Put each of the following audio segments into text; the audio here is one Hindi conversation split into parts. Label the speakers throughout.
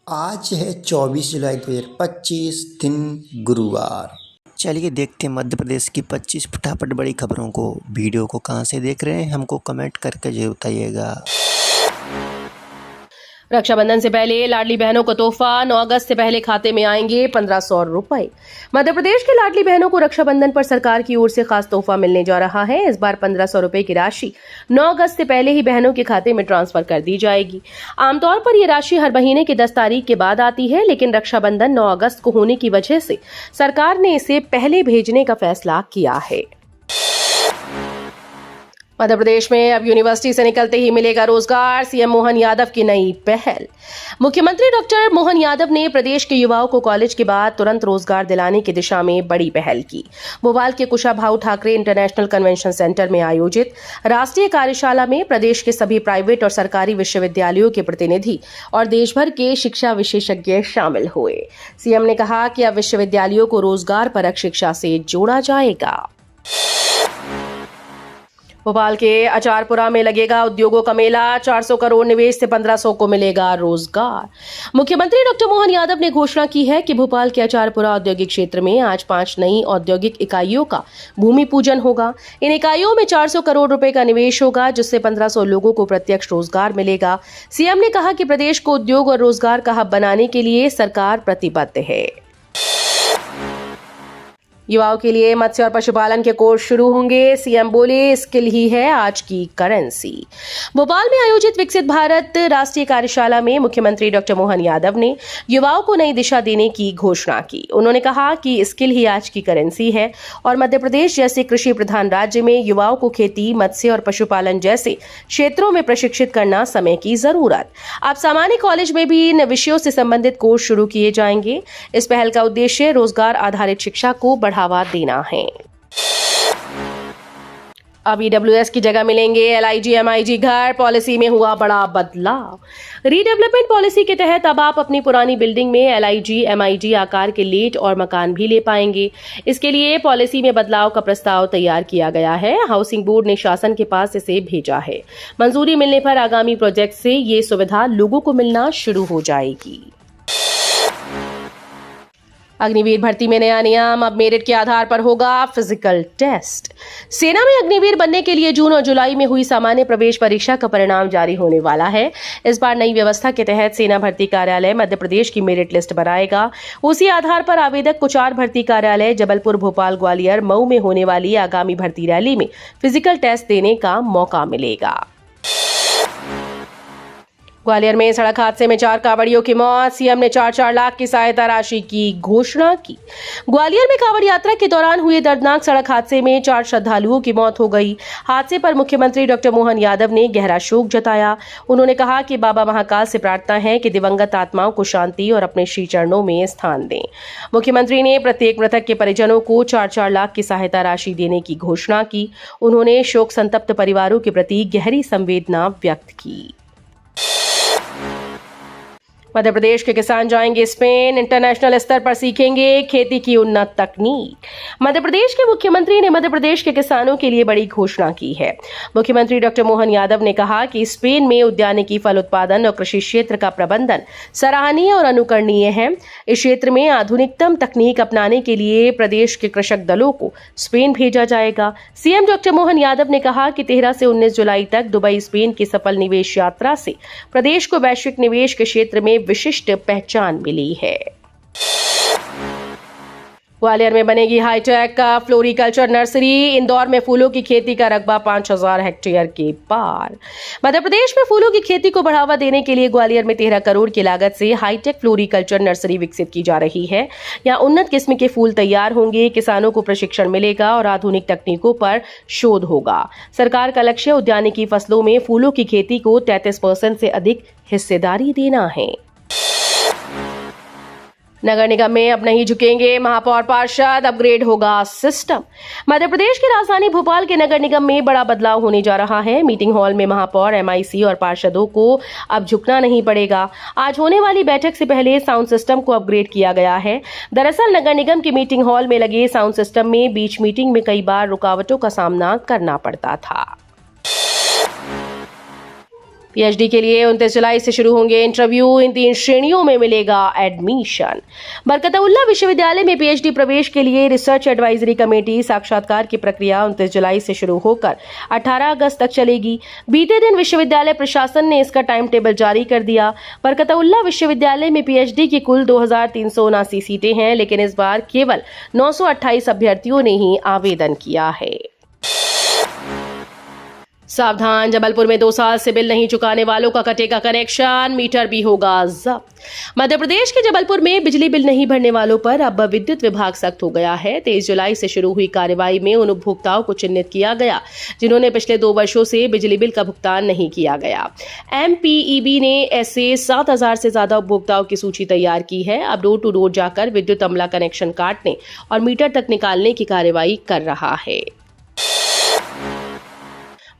Speaker 1: आज है 24 जुलाई 2025 दिन गुरुवार। चलिए देखते हैं मध्य प्रदेश की 25 फटाफट बड़ी खबरों को। वीडियो को कहां से देख रहे हैं हमको कमेंट करके जरूर बताइएगा।
Speaker 2: रक्षाबंधन से पहले लाडली बहनों को तोहफा, 9 अगस्त से पहले खाते में आएंगे 1500 रुपए। मध्य प्रदेश की लाडली बहनों को रक्षाबंधन पर सरकार की ओर से खास तोहफा मिलने जा रहा है। इस बार 1500 रुपए की राशि 9 अगस्त से पहले ही बहनों के खाते में ट्रांसफर कर दी जाएगी। आमतौर पर यह राशि हर महीने की 10 तारीख के बाद आती है, लेकिन रक्षाबंधन 9 अगस्त को होने की वजह से सरकार ने इसे पहले भेजने का फैसला किया है। मध्य प्रदेश में अब यूनिवर्सिटी से निकलते ही मिलेगा रोजगार, सीएम मोहन यादव की नई पहल। मुख्यमंत्री डॉक्टर मोहन यादव ने प्रदेश के युवाओं को कॉलेज के बाद तुरंत रोजगार दिलाने की दिशा में बड़ी पहल की। भोपाल के Kushabhau Thackeray international convention centre में आयोजित राष्ट्रीय कार्यशाला में प्रदेश के सभी प्राइवेट और सरकारी विश्वविद्यालयों के प्रतिनिधि और देश भर के शिक्षा विशेषज्ञ शामिल हुए। सीएम ने कहा कि अब विश्वविद्यालयों को रोजगार परक शिक्षा से जोड़ा जाएगा। भोपाल के अचारपुरा में लगेगा उद्योगों का मेला, 400 करोड़ निवेश से 1500 को मिलेगा रोजगार। मुख्यमंत्री डॉक्टर मोहन यादव ने घोषणा की है कि भोपाल के अचारपुरा औद्योगिक क्षेत्र में आज 5 नई औद्योगिक इकाइयों का भूमि पूजन होगा। इन इकाइयों में 400 करोड़ रुपए का निवेश होगा, जिससे 1500 लोगों को प्रत्यक्ष रोजगार मिलेगा। सीएम ने कहा कि प्रदेश को उद्योग और रोजगार का हब बनाने के लिए सरकार प्रतिबद्ध है। युवाओं के लिए मत्स्य और पशुपालन के कोर्स शुरू होंगे, सीएम बोले स्किल ही है आज की करेंसी। भोपाल में आयोजित विकसित भारत राष्ट्रीय कार्यशाला में मुख्यमंत्री डॉक्टर मोहन यादव ने युवाओं को नई दिशा देने की घोषणा की। उन्होंने कहा कि स्किल ही आज की करेंसी है और मध्य प्रदेश जैसे कृषि प्रधान राज्य में युवाओं को खेती, मत्स्य और पशुपालन जैसे क्षेत्रों में प्रशिक्षित करना समय की जरूरत। अब सामान्य कॉलेज में भी इन विषयों से संबंधित कोर्स शुरू किए जाएंगे। इस पहल का उद्देश्य रोजगार आधारित शिक्षा को बढ़ावा देना है। अब ईडब्ल्यूएस की जगह मिलेंगे एलआईजी एमआईजी घर, पॉलिसी में हुआ बड़ा बदलाव। रीडेवलपमेंट पॉलिसी के तहत अब आप अपनी पुरानी बिल्डिंग में एलआईजी एमआईजी आकार के लेट और मकान भी ले पाएंगे। इसके लिए पॉलिसी में बदलाव का प्रस्ताव तैयार किया गया है। हाउसिंग बोर्ड ने शासन के पास इसे भेजा है। मंजूरी मिलने पर आगामी प्रोजेक्ट से ये सुविधा लोगों को मिलना शुरू हो जाएगी। अग्निवीर भर्ती में नया नियम, अब मेरिट के आधार पर होगा फिजिकल टेस्ट। सेना में अग्निवीर बनने के लिए जून और जुलाई में हुई सामान्य प्रवेश परीक्षा का परिणाम जारी होने वाला है। इस बार नई व्यवस्था के तहत सेना भर्ती कार्यालय मध्य प्रदेश की मेरिट लिस्ट बनाएगा। उसी आधार पर आवेदक को 4 भर्ती कार्यालय जबलपुर, भोपाल, ग्वालियर, मऊ में होने वाली आगामी भर्ती रैली में फिजिकल टेस्ट देने का मौका मिलेगा। ग्वालियर में सड़क हादसे में 4 कांवड़ियों की मौत, सीएम ने 4-4 लाख की सहायता राशि की घोषणा की। ग्वालियर में कांवड़ यात्रा के दौरान हुए दर्दनाक सड़क हादसे में 4 श्रद्धालुओं की मौत हो गई। हादसे पर मुख्यमंत्री डॉक्टर मोहन यादव ने गहरा शोक जताया। उन्होंने कहा कि बाबा महाकाल से प्रार्थना है कि दिवंगत आत्माओं को शांति और अपने श्री चरणों में स्थान दें। मुख्यमंत्री ने प्रत्येक मृतक के परिजनों को 4-4 लाख की सहायता राशि देने की घोषणा की। उन्होंने शोक संतप्त परिवारों के प्रति गहरी संवेदना व्यक्त की। मध्य प्रदेश के किसान जाएंगे स्पेन, इंटरनेशनल स्तर पर सीखेंगे खेती की उन्नत तकनीक। मध्य प्रदेश के मुख्यमंत्री ने मध्य प्रदेश के किसानों के लिए बड़ी घोषणा की है। मुख्यमंत्री डॉक्टर मोहन यादव ने कहा कि स्पेन में उद्यानिकी, फल उत्पादन और कृषि क्षेत्र का प्रबंधन सराहनीय और अनुकरणीय है। इस क्षेत्र में आधुनिकतम तकनीक अपनाने के लिए प्रदेश के कृषक दलों को स्पेन भेजा जाएगा। सीएम डॉक्टर मोहन यादव ने कहा कि 13 से 19 जुलाई तक दुबई स्पेन की सफल निवेश यात्रा से प्रदेश को वैश्विक निवेश के क्षेत्र में विशिष्ट पहचान मिली है। ग्वालियर में बनेगी हाईटेक का फ्लोरिकल्चर नर्सरी। इंदौर में फूलों की खेती का रकबा 5000 हेक्टेयर के पार। मध्य प्रदेश में फूलों की खेती को बढ़ावा देने के लिए ग्वालियर में 13 करोड़ की लागत से हाईटेक फ्लोरिकल्चर नर्सरी विकसित की जा रही है। यहाँ उन्नत किस्म के फूल तैयार होंगे, किसानों को प्रशिक्षण मिलेगा और आधुनिक तकनीकों पर शोध होगा। सरकार का लक्ष्य उद्यानिकी फसलों में फूलों की खेती को 33% से अधिक हिस्सेदारी देना है। नगर निगम में अब नहीं झुकेंगे महापौर पार्षद, अपग्रेड होगा सिस्टम। मध्य प्रदेश की राजधानी भोपाल के नगर निगम में बड़ा बदलाव होने जा रहा है। मीटिंग हॉल में महापौर, एमआईसी और पार्षदों को अब झुकना नहीं पड़ेगा। आज होने वाली बैठक से पहले साउंड सिस्टम को अपग्रेड किया गया है। दरअसल नगर निगम के मीटिंग हॉल में लगे साउंड सिस्टम में बीच मीटिंग में कई बार रुकावटों का सामना करना पड़ता था। पीएचडी के लिए 29 जुलाई से शुरू होंगे इंटरव्यू। इन 3 श्रेणियों में मिलेगा एडमिशन। बरकतउल्लाह विश्वविद्यालय में पीएचडी प्रवेश के लिए रिसर्च एडवाइजरी कमेटी साक्षात्कार की प्रक्रिया 29 जुलाई से शुरू होकर 18 अगस्त तक चलेगी। बीते दिन विश्वविद्यालय प्रशासन ने इसका टाइम टेबल जारी कर दिया। बरकतउल्लाह विश्वविद्यालय में पीएचडी की कुल 2379 सीटें हैं, लेकिन इस बार केवल 928 अभ्यर्थियों ने ही आवेदन किया है। सावधान, जबलपुर में 2 साल से बिल नहीं चुकाने वालों का कटेगा कनेक्शन, मीटर भी होगा जब्त। मध्य प्रदेश के जबलपुर में बिजली बिल नहीं भरने वालों पर अब विद्युत विभाग सख्त हो गया है। 23 जुलाई से शुरू हुई कार्रवाई में उन उपभोक्ताओं को चिन्हित किया गया जिन्होंने पिछले 2 वर्षों से बिजली बिल का भुगतान नहीं किया गया। एमपीईबी ने ऐसे 7,000 से ज्यादा उपभोक्ताओं की सूची तैयार की है। अब डोर टू डोर जाकर विद्युत अमला कनेक्शन काटने और मीटर तक निकालने की कार्रवाई कर रहा है।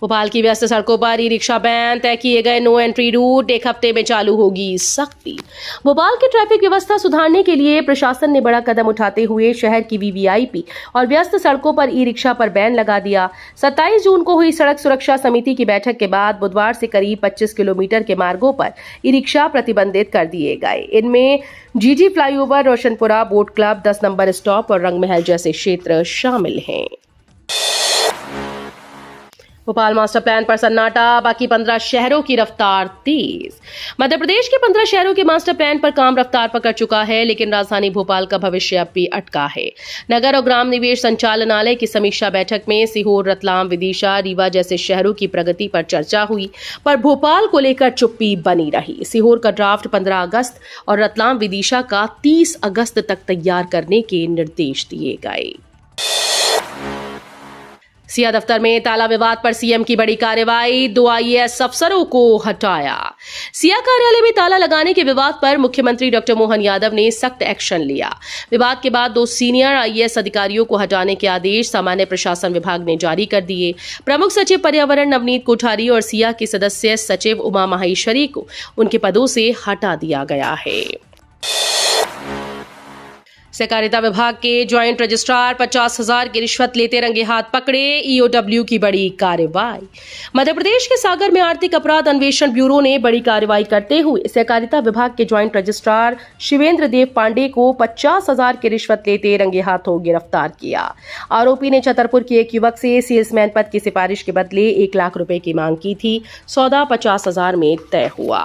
Speaker 2: भोपाल की व्यस्त सड़कों पर ई रिक्शा बैन, तय किए गए नो एंट्री रूट, 1 हफ्ते में चालू होगी सख्ती। भोपाल की ट्रैफिक व्यवस्था सुधारने के लिए प्रशासन ने बड़ा कदम उठाते हुए शहर की वीवीआईपी और व्यस्त सड़कों पर ई रिक्शा पर बैन लगा दिया। 27 जून को हुई सड़क सुरक्षा समिति की बैठक के बाद बुधवार से करीब 25 किलोमीटर के मार्गों पर ई रिक्शा प्रतिबंधित कर दिए गए। इनमें जीजी flyover, Roshanpura, boat club, 10 number stop और रंगमहल जैसे क्षेत्र शामिल हैं। भोपाल मास्टर प्लान पर सन्नाटा, बाकी 15 शहरों की रफ्तार तेज। मध्य प्रदेश के 15 शहरों के मास्टर प्लान पर काम रफ्तार पकड़ चुका है, लेकिन राजधानी भोपाल का भविष्य अब भी अटका है। नगर और ग्राम निवेश संचालनालय की समीक्षा बैठक में सीहोर, रतलाम, विदिशा, रीवा जैसे शहरों की प्रगति पर चर्चा हुई, पर भोपाल को लेकर चुप्पी बनी रही। सीहोर का ड्राफ्ट 15 अगस्त और रतलाम, विदिशा का 30 अगस्त तक तैयार करने के निर्देश दिए गए। सिया दफ्तर में ताला विवाद पर सीएम की बड़ी कार्रवाई, 2 आईएएस अफसरों को हटाया। सिया कार्यालय में ताला लगाने के विवाद पर मुख्यमंत्री डॉक्टर मोहन यादव ने सख्त एक्शन लिया। विवाद के बाद 2 सीनियर आईएएस अधिकारियों को हटाने के आदेश सामान्य प्रशासन विभाग ने जारी कर दिए। प्रमुख सचिव पर्यावरण नवनीत कोठारी और सिया की सदस्य सचिव उमा माहेश्वरी को उनके पदों से हटा दिया गया है। सहकारिता विभाग के ज्वाइंट रजिस्ट्रार 50,000 की रिश्वत लेते रंगे हाथ पकड़े, ईओडब्ल्यू की बड़ी कार्रवाई। मध्य प्रदेश के सागर में आर्थिक अपराध अन्वेषण ब्यूरो ने बड़ी कार्रवाई करते हुए सहकारिता विभाग के ज्वाइंट रजिस्ट्रार शिवेंद्र देव पांडे को 50,000 की रिश्वत लेते रंगे हाथों गिरफ्तार किया। आरोपी ने छतरपुर के एक युवक से सेल्समैन पद की सिफारिश के बदले 1 लाख रुपए की मांग की थी। सौदा 50,000 में तय हुआ।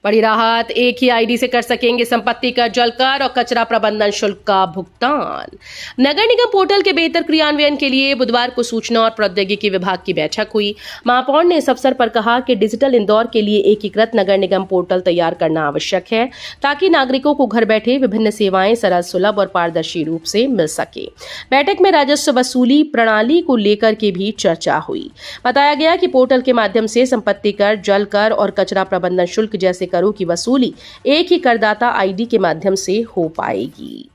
Speaker 2: बड़ी राहत, एक ही आईडी से कर सकेंगे संपत्ति कर, जलकर और कचरा प्रबंधन शुल्क का भुगतान। नगर निगम पोर्टल के बेहतर क्रियान्वयन के लिए बुधवार को सूचना और प्रौद्योगिकी विभाग की बैठक हुई। महापौर ने इस अवसर पर कहा कि डिजिटल इंदौर के लिए एकीकृत नगर निगम पोर्टल तैयार करना आवश्यक है, ताकि नागरिकों को घर बैठे विभिन्न सेवाएं सरल, सुलभ और पारदर्शी रूप से मिल सके। बैठक में राजस्व वसूली प्रणाली को लेकर के भी चर्चा हुई। बताया गया कि पोर्टल के माध्यम से संपत्ति कर, जल कर और कचरा प्रबंधन शुल्क जैसे करों की वसूली एक ही करदाता आईडी के माध्यम से हो पाएगी।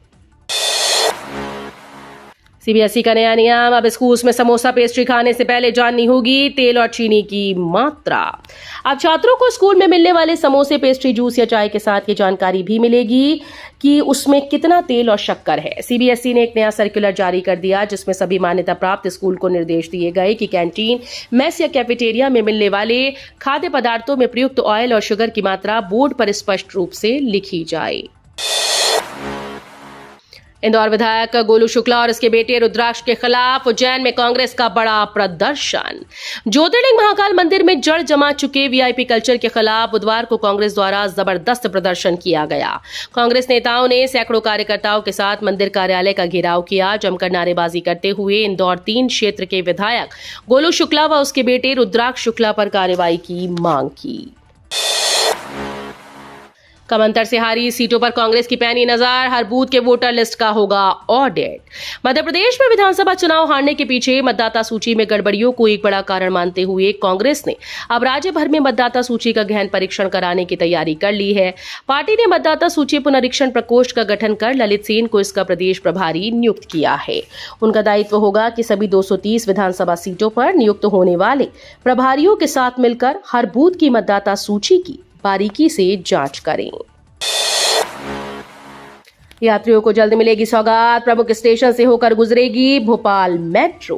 Speaker 2: सीबीएसई का नया नियम, अब स्कूल्स में समोसा पेस्ट्री खाने से पहले जाननी होगी तेल और चीनी की मात्रा। अब छात्रों को स्कूल में मिलने वाले समोसे, पेस्ट्री, जूस या चाय के साथ की जानकारी भी मिलेगी कि उसमें कितना तेल और शक्कर है। सीबीएसई ने एक नया सर्कुलर जारी कर दिया, जिसमें सभी मान्यता प्राप्त स्कूल को निर्देश दिए गए कि कैंटीन, मेस या कैफेटेरिया में मिलने वाले खाद्य पदार्थों में प्रयुक्त ऑयल और शुगर की मात्रा बोर्ड पर स्पष्ट रूप से लिखी जाए। इंदौर विधायक गोलू शुक्ला और इसके बेटे रुद्राक्ष के खिलाफ उज्जैन में कांग्रेस का बड़ा प्रदर्शन। ज्योतिर्लिंग महाकाल मंदिर में जड़ जमा चुके वीआईपी कल्चर के खिलाफ बुधवार को कांग्रेस द्वारा जबरदस्त प्रदर्शन किया गया। कांग्रेस नेताओं ने सैकड़ों कार्यकर्ताओं के साथ मंदिर कार्यालय का घेराव किया। जमकर नारेबाजी करते हुए इंदौर 3 क्षेत्र के विधायक गोलू शुक्ला व उसके बेटे रुद्राक्ष शुक्ला पर कार्रवाई की मांग की। कमंतर से हारी सीटों पर कांग्रेस की पैनी नजर, हर बूथ के वोटर लिस्ट का होगा ऑडिट। मध्य प्रदेश में विधानसभा चुनाव हारने के पीछे मतदाता सूची में गड़बड़ियों को एक बड़ा कारण मानते हुए कांग्रेस ने अब राज्य भर में मतदाता सूची का गहन परीक्षण कराने की तैयारी कर ली है। पार्टी ने मतदाता सूची पुनरीक्षण प्रकोष्ठ का गठन कर ललित सेन को इसका प्रदेश प्रभारी नियुक्त किया है। उनका दायित्व होगा कि सभी 230 विधानसभा सीटों पर नियुक्त होने वाले प्रभारियों के साथ मिलकर हर बूथ की मतदाता सूची की बारीकी से जांच करें। यात्रियों को जल्द मिलेगी सौगात, प्रमुख स्टेशन से होकर गुजरेगी भोपाल मेट्रो।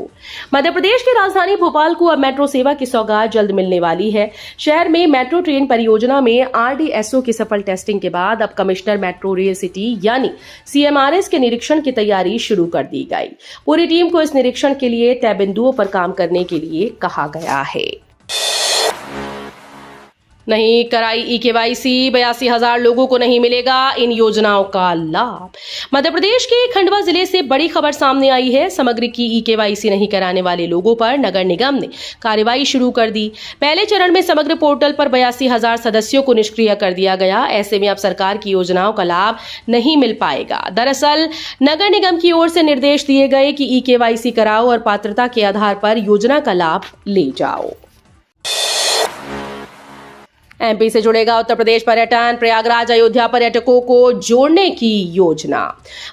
Speaker 2: मध्य प्रदेश की राजधानी भोपाल को अब मेट्रो सेवा की सौगात जल्द मिलने वाली है। शहर में मेट्रो ट्रेन परियोजना में RDSO की सफल टेस्टिंग के बाद अब कमिश्नर मेट्रो रेल सिटी यानी CMRS के निरीक्षण की तैयारी शुरू कर दी गई। पूरी टीम को इस निरीक्षण के लिए तय बिंदुओं पर काम करने के लिए कहा गया है। नहीं कराई eKYC, 82,000 लोगों को नहीं मिलेगा इन योजनाओं का लाभ। मध्य प्रदेश के खंडवा जिले से बड़ी खबर सामने आई है। समग्र की eKYC नहीं कराने वाले लोगों पर नगर निगम ने कार्रवाई शुरू कर दी। पहले चरण में समग्र पोर्टल पर 82,000 सदस्यों को निष्क्रिय कर दिया गया। ऐसे में अब सरकार की योजनाओं का लाभ नहीं मिल पाएगा। दरअसल नगर निगम की ओर से निर्देश दिए गए कि eKYC कराओ और पात्रता के आधार पर योजना का लाभ ले जाओ। MP से जुड़ेगा उत्तर प्रदेश पर्यटन, प्रयागराज अयोध्या पर्यटकों को जोड़ने की योजना।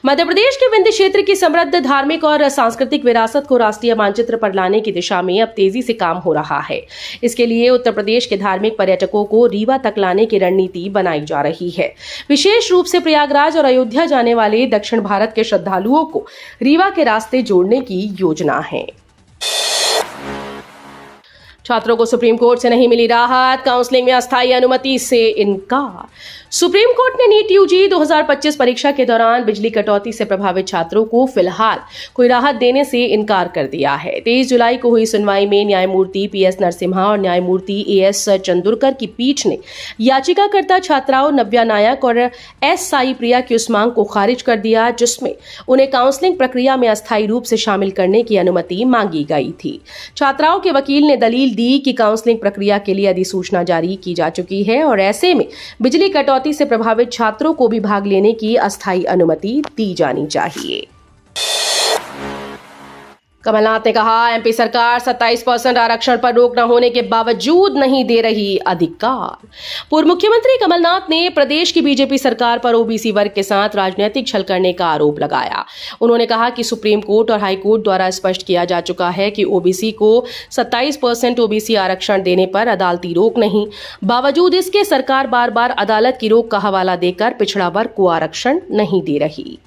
Speaker 2: मध्य प्रदेश के विंध्य क्षेत्र की समृद्ध धार्मिक और सांस्कृतिक विरासत को राष्ट्रीय मानचित्र पर लाने की दिशा में अब तेजी से काम हो रहा है। इसके लिए उत्तर प्रदेश के धार्मिक पर्यटकों को रीवा तक लाने की रणनीति बनाई जा रही है। विशेष रूप से प्रयागराज और अयोध्या जाने वाले दक्षिण भारत के श्रद्धालुओं को रीवा के रास्ते जोड़ने की योजना है। छात्रों को सुप्रीम कोर्ट से नहीं मिली राहत, काउंसलिंग में अस्थायी अनुमति से इनकार। सुप्रीम कोर्ट ने नीट UG 2025 परीक्षा के दौरान बिजली कटौती से प्रभावित छात्रों को फिलहाल कोई राहत देने से इनकार कर दिया है। 23 जुलाई को हुई सुनवाई में न्यायमूर्ति PS नरसिम्हा और न्यायमूर्ति AS चंदुरकर की पीठ ने याचिकाकर्ता छात्राओं नव्या नायक और S साई प्रिया की उस मांग को खारिज कर दिया जिसमें उन्हें काउंसलिंग प्रक्रिया में अस्थायी रूप से शामिल करने की अनुमति मांगी गई थी। छात्राओं के वकील ने दलील दी कि काउंसलिंग प्रक्रिया के लिए अधिसूचना जारी की जा चुकी है और ऐसे में बिजली कटौती से प्रभावित छात्रों को भी भाग लेने की अस्थायी अनुमति दी जानी चाहिए। कमलनाथ ने कहा, MP सरकार 27% आरक्षण पर रोक न होने के बावजूद नहीं दे रही अधिकार। पूर्व मुख्यमंत्री कमलनाथ ने प्रदेश की बीजेपी सरकार पर OBC वर्ग के साथ राजनीतिक छल करने का आरोप लगाया। उन्होंने कहा कि सुप्रीम कोर्ट और हाई कोर्ट द्वारा स्पष्ट किया जा चुका है कि OBC को 27% OBC आरक्षण देने पर अदालती रोक नहीं। बावजूद इसके सरकार बार बार अदालत की रोक का हवाला देकर पिछड़ा वर्ग को आरक्षण नहीं दे रही।